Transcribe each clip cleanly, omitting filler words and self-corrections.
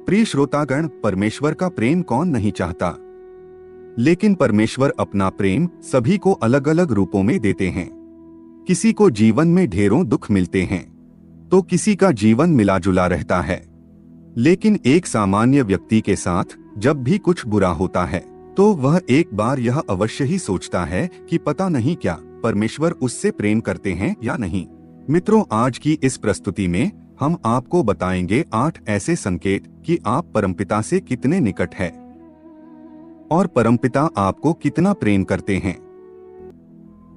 प्रिय श्रोतागण, परमेश्वर का प्रेम कौन नहीं चाहता, लेकिन परमेश्वर अपना प्रेम सभी को अलग अलग रूपों में देते हैं। किसी को जीवन में ढेरों दुख मिलते हैं तो किसी का जीवन मिला जुला रहता है, लेकिन एक सामान्य व्यक्ति के साथ जब भी कुछ बुरा होता है तो वह एक बार यह अवश्य ही सोचता है कि पता नहीं क्या परमेश्वर उससे प्रेम करते हैं या नहीं। मित्रों, आज की इस प्रस्तुति में हम आपको बताएंगे 8 ऐसे संकेत कि आप परमपिता से कितने निकट हैं और परमपिता आपको कितना प्रेम करते हैं।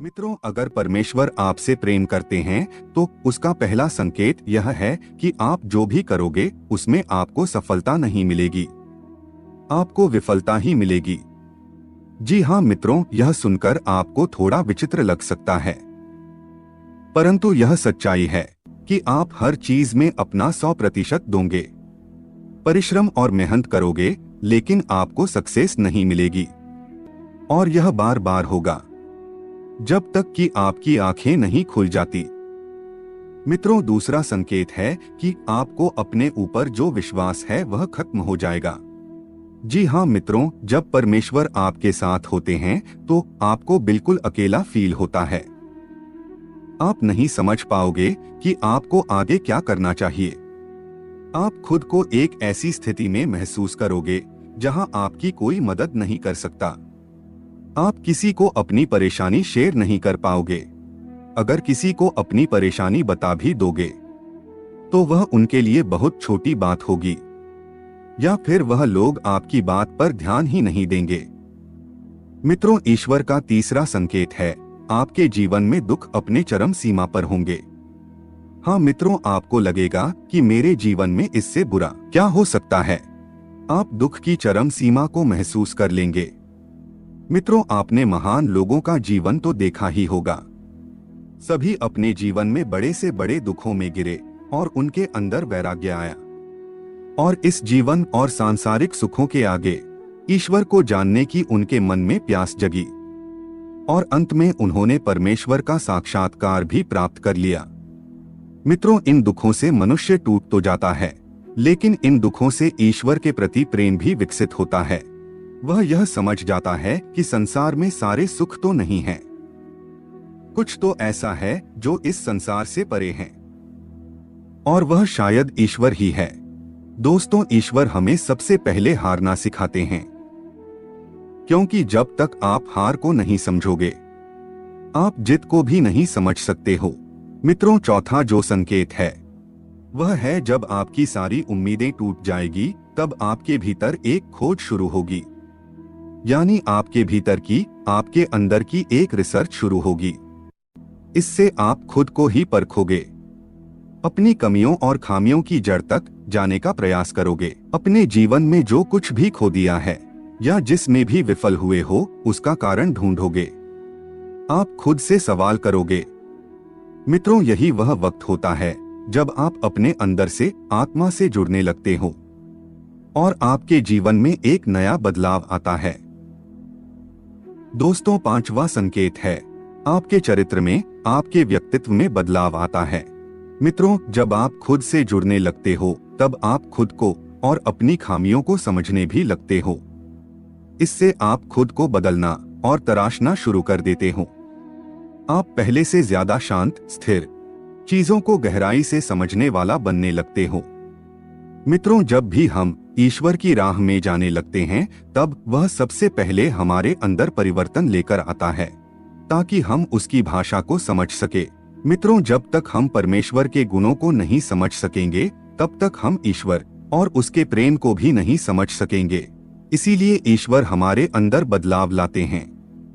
मित्रों, अगर परमेश्वर आपसे प्रेम करते हैं तो उसका पहला संकेत यह है कि आप जो भी करोगे उसमें आपको सफलता नहीं मिलेगी, आपको विफलता ही मिलेगी। जी हाँ मित्रों, यह सुनकर आपको थोड़ा विचित्र लग सकता है, परंतु यह सच्चाई है कि आप हर चीज में अपना 100% दोगे, परिश्रम और मेहनत करोगे, लेकिन आपको सक्सेस नहीं मिलेगी। और यह बार बार होगा जब तक कि आपकी आंखें नहीं खुल जाती। मित्रों, दूसरा संकेत है कि आपको अपने ऊपर जो विश्वास है वह खत्म हो जाएगा। जी हाँ मित्रों, जब परमेश्वर आपके साथ होते हैं तो आपको बिल्कुल अकेला फील होता है। आप नहीं समझ पाओगे कि आपको आगे क्या करना चाहिए। आप खुद को एक ऐसी स्थिति में महसूस करोगे जहां आपकी कोई मदद नहीं कर सकता। आप किसी को अपनी परेशानी शेयर नहीं कर पाओगे। अगर किसी को अपनी परेशानी बता भी दोगे तो वह उनके लिए बहुत छोटी बात होगी, या फिर वह लोग आपकी बात पर ध्यान ही नहीं देंगे। मित्रों, ईश्वर का तीसरा संकेत है आपके जीवन में दुख अपने चरम सीमा पर होंगे। हाँ मित्रों, आपको लगेगा कि मेरे जीवन में इससे बुरा क्या हो सकता है। आप दुख की चरम सीमा को महसूस कर लेंगे। मित्रों, आपने महान लोगों का जीवन तो देखा ही होगा। सभी अपने जीवन में बड़े से बड़े दुखों में गिरे और उनके अंदर वैराग्य आया, और इस जीवन और सांसारिक सुखों के आगे ईश्वर को जानने की उनके मन में प्यास जगी, और अंत में उन्होंने परमेश्वर का साक्षात्कार भी प्राप्त कर लिया। मित्रों, इन दुखों से मनुष्य टूट तो जाता है, लेकिन इन दुखों से ईश्वर के प्रति प्रेम भी विकसित होता है। वह यह समझ जाता है कि संसार में सारे सुख तो नहीं हैं, कुछ तो ऐसा है जो इस संसार से परे है, और वह शायद ईश्वर ही है। दोस्तों, ईश्वर हमें सबसे पहले हारना सिखाते हैं, क्योंकि जब तक आप हार को नहीं समझोगे आप जीत को भी नहीं समझ सकते हो। मित्रों, चौथा जो संकेत है वह है जब आपकी सारी उम्मीदें टूट जाएगी, तब आपके भीतर एक खोज शुरू होगी, यानी आपके भीतर की, आपके अंदर की एक रिसर्च शुरू होगी। इससे आप खुद को ही परखोगे, अपनी कमियों और खामियों की जड़ तक जाने का प्रयास करोगे। अपने जीवन में जो कुछ भी खो दिया है या जिसमें भी विफल हुए हो उसका कारण ढूंढोगे। आप खुद से सवाल करोगे। मित्रों, यही वह वक्त होता है जब आप अपने अंदर से, आत्मा से जुड़ने लगते हो और आपके जीवन में एक नया बदलाव आता है। दोस्तों, पांचवा संकेत है आपके चरित्र में, आपके व्यक्तित्व में बदलाव आता है। मित्रों, जब आप खुद से जुड़ने लगते हो तब आप खुद को और अपनी खामियों को समझने भी लगते हो। इससे आप खुद को बदलना और तराशना शुरू कर देते हो। आप पहले से ज्यादा शांत, स्थिर, चीजों को गहराई से समझने वाला बनने लगते हो। मित्रों, जब भी हम ईश्वर की राह में जाने लगते हैं तब वह सबसे पहले हमारे अंदर परिवर्तन लेकर आता है ताकि हम उसकी भाषा को समझ सके। मित्रों, जब तक हम परमेश्वर के गुणों को नहीं समझ सकेंगे तब तक हम ईश्वर और उसके प्रेम को भी नहीं समझ सकेंगे। इसीलिए ईश्वर हमारे अंदर बदलाव लाते हैं,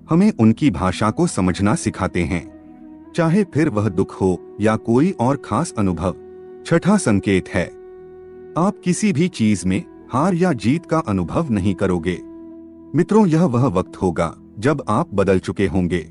हमें उनकी भाषा को समझना सिखाते हैं, चाहे फिर वह दुख हो या कोई और खास अनुभव। छठा संकेत है आप किसी भी चीज में हार या जीत का अनुभव नहीं करोगे। मित्रों, यह वह वक्त होगा जब आप बदल चुके होंगे,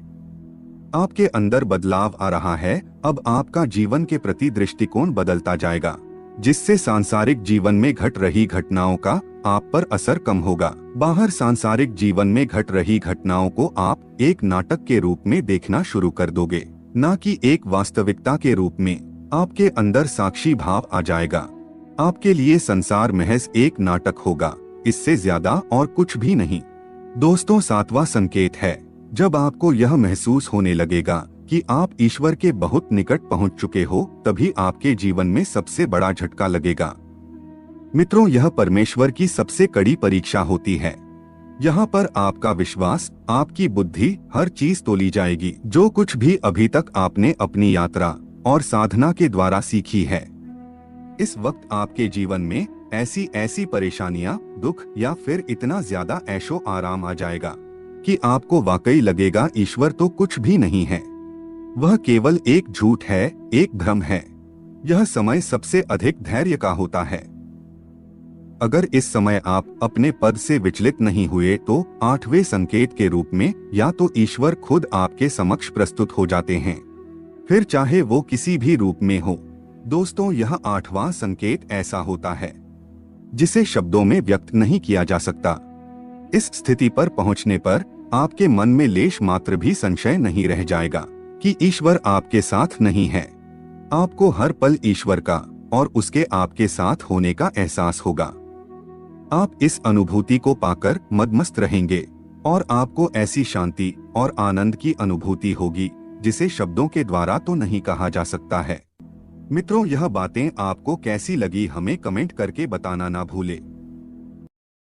आपके अंदर बदलाव आ रहा है। अब आपका जीवन के प्रति दृष्टिकोण बदलता जाएगा, जिससे सांसारिक जीवन में घट रही घटनाओं का आप पर असर कम होगा। बाहर सांसारिक जीवन में घट रही घटनाओं को आप एक नाटक के रूप में देखना शुरू कर दोगे, न कि एक वास्तविकता के रूप में। आपके अंदर साक्षी भाव आ जाएगा। आपके लिए संसार महज एक नाटक होगा, इससे ज्यादा और कुछ भी नहीं। दोस्तों, 7वां संकेत है, जब आपको यह महसूस होने लगेगा कि आप ईश्वर के बहुत निकट पहुंच चुके हो, तभी आपके जीवन में सबसे बड़ा झटका लगेगा। मित्रों, यह परमेश्वर की सबसे कड़ी परीक्षा होती है। यहाँ पर आपका विश्वास, आपकी बुद्धि, हर चीज तोली जाएगी जो कुछ भी अभी तक आपने अपनी यात्रा और साधना के द्वारा सीखी है। इस वक्त आपके जीवन में ऐसी परेशानियां, दुख या फिर इतना ज्यादा ऐशो आराम आ जाएगा कि आपको वाकई लगेगा ईश्वर तो कुछ भी नहीं है। वह केवल एक झूठ है, एक भ्रम है। यह समय सबसे अधिक धैर्य का होता है। अगर इस समय आप अपने पद से विचलित नहीं हुए तो 8वें संकेत के रूप में या तो ईश्वर खुद आपके समक्ष प्रस्तुत हो जाते हैं, फिर चाहे वो किसी भी रूप में हो। दोस्तों, यह 8वां संकेत ऐसा होता है जिसे शब्दों में व्यक्त नहीं किया जा सकता। इस स्थिति पर पहुंचने पर आपके मन में लेश मात्र भी संशय नहीं रह जाएगा कि ईश्वर आपके साथ नहीं है। आपको हर पल ईश्वर का और उसके आपके साथ होने का एहसास होगा। आप इस अनुभूति को पाकर मदमस्त रहेंगे और आपको ऐसी शांति और आनंद की अनुभूति होगी जिसे शब्दों के द्वारा तो नहीं कहा जा सकता है। मित्रों, यह बातें आपको कैसी लगी हमें कमेंट करके बताना ना भूलें।